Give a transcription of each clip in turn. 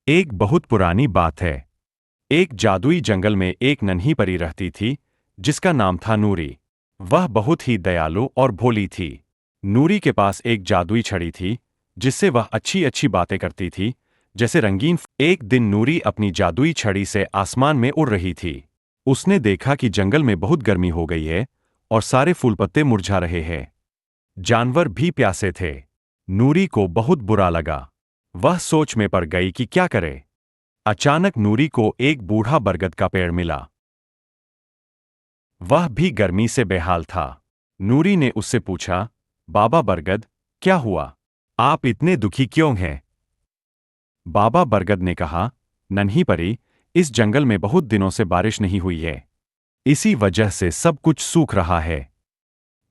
एक बहुत पुरानी बात है। एक जादुई जंगल में एक नन्ही परी रहती थी, जिसका नाम था नूरी। वह बहुत ही दयालु और भोली थी। नूरी के पास एक जादुई छड़ी थी, जिससे वह अच्छी अच्छी बातें करती थी, जैसे रंगीन। एक दिन नूरी अपनी जादुई छड़ी से आसमान में उड़ रही थी। उसने देखा कि जंगल में बहुत गर्मी हो गई है और सारे फूल पत्ते मुरझा रहे हैं। जानवर भी प्यासे थे। नूरी को बहुत बुरा लगा। वह सोच में पड़ गई कि क्या करे। अचानक नूरी को एक बूढ़ा बरगद का पेड़ मिला। वह भी गर्मी से बेहाल था। नूरी ने उससे पूछा, बाबा बरगद, क्या हुआ? आप इतने दुखी क्यों हैं? बाबा बरगद ने कहा, नन्ही परी, इस जंगल में बहुत दिनों से बारिश नहीं हुई है। इसी वजह से सब कुछ सूख रहा है।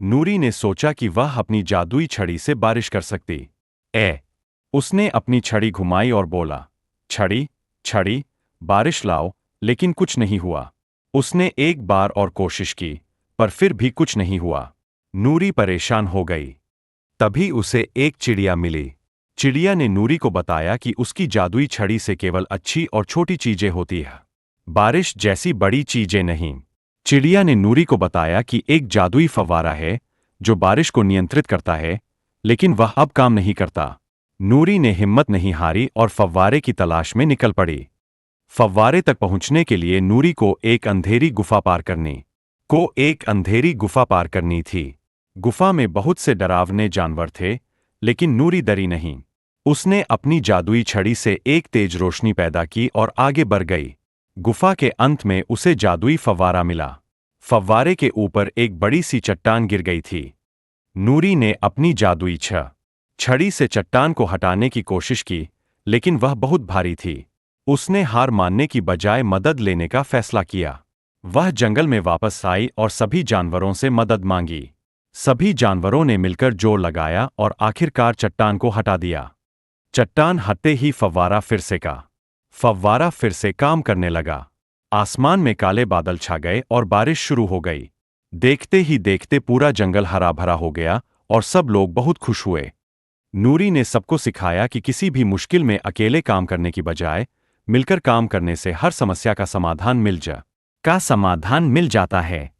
नूरी ने सोचा कि वह अपनी जादुई छड़ी से बारिश कर सकती है। उसने अपनी छड़ी घुमाई और बोला, छड़ी, छड़ी, बारिश लाओ, लेकिन कुछ नहीं हुआ। उसने एक बार और कोशिश की, पर फिर भी कुछ नहीं हुआ। नूरी परेशान हो गई। तभी उसे एक चिड़िया मिली। चिड़िया ने नूरी को बताया कि उसकी जादुई छड़ी से केवल अच्छी और छोटी चीजें होती हैं, बारिश जैसी बड़ी चीजें नहीं। चिड़िया ने नूरी को बताया कि एक जादुई फव्वारा है जो बारिश को नियंत्रित करता है, लेकिन वह अब काम नहीं करता। नूरी ने हिम्मत नहीं हारी और फव्वारे की तलाश में निकल पड़ी। फव्वारे तक पहुंचने के लिए नूरी को एक अंधेरी गुफा पार करनी थी। गुफा में बहुत से डरावने जानवर थे, लेकिन नूरी डरी नहीं। उसने अपनी जादुई छड़ी से एक तेज रोशनी पैदा की और आगे बढ़ गई। गुफा के अंत में उसे जादुई फव्वारा मिला। फव्वारे के ऊपर एक बड़ी सी चट्टान गिर गई थी। नूरी ने अपनी जादुई छड़ी से चट्टान को हटाने की कोशिश की, लेकिन वह बहुत भारी थी। उसने हार मानने की बजाय मदद लेने का फैसला किया। वह जंगल में वापस आई और सभी जानवरों से मदद मांगी। सभी जानवरों ने मिलकर जोर लगाया और आखिरकार चट्टान को हटा दिया। चट्टान हटते ही फव्वारा फिर से काम करने लगा। आसमान में काले बादल छा गए और बारिश शुरू हो गई। देखते ही देखते पूरा जंगल हरा भरा हो गया और सब लोग बहुत खुश हुए। नूरी ने सबको सिखाया कि किसी भी मुश्किल में अकेले काम करने की बजाय मिलकर काम करने से हर समस्या का समाधान मिल जाता है।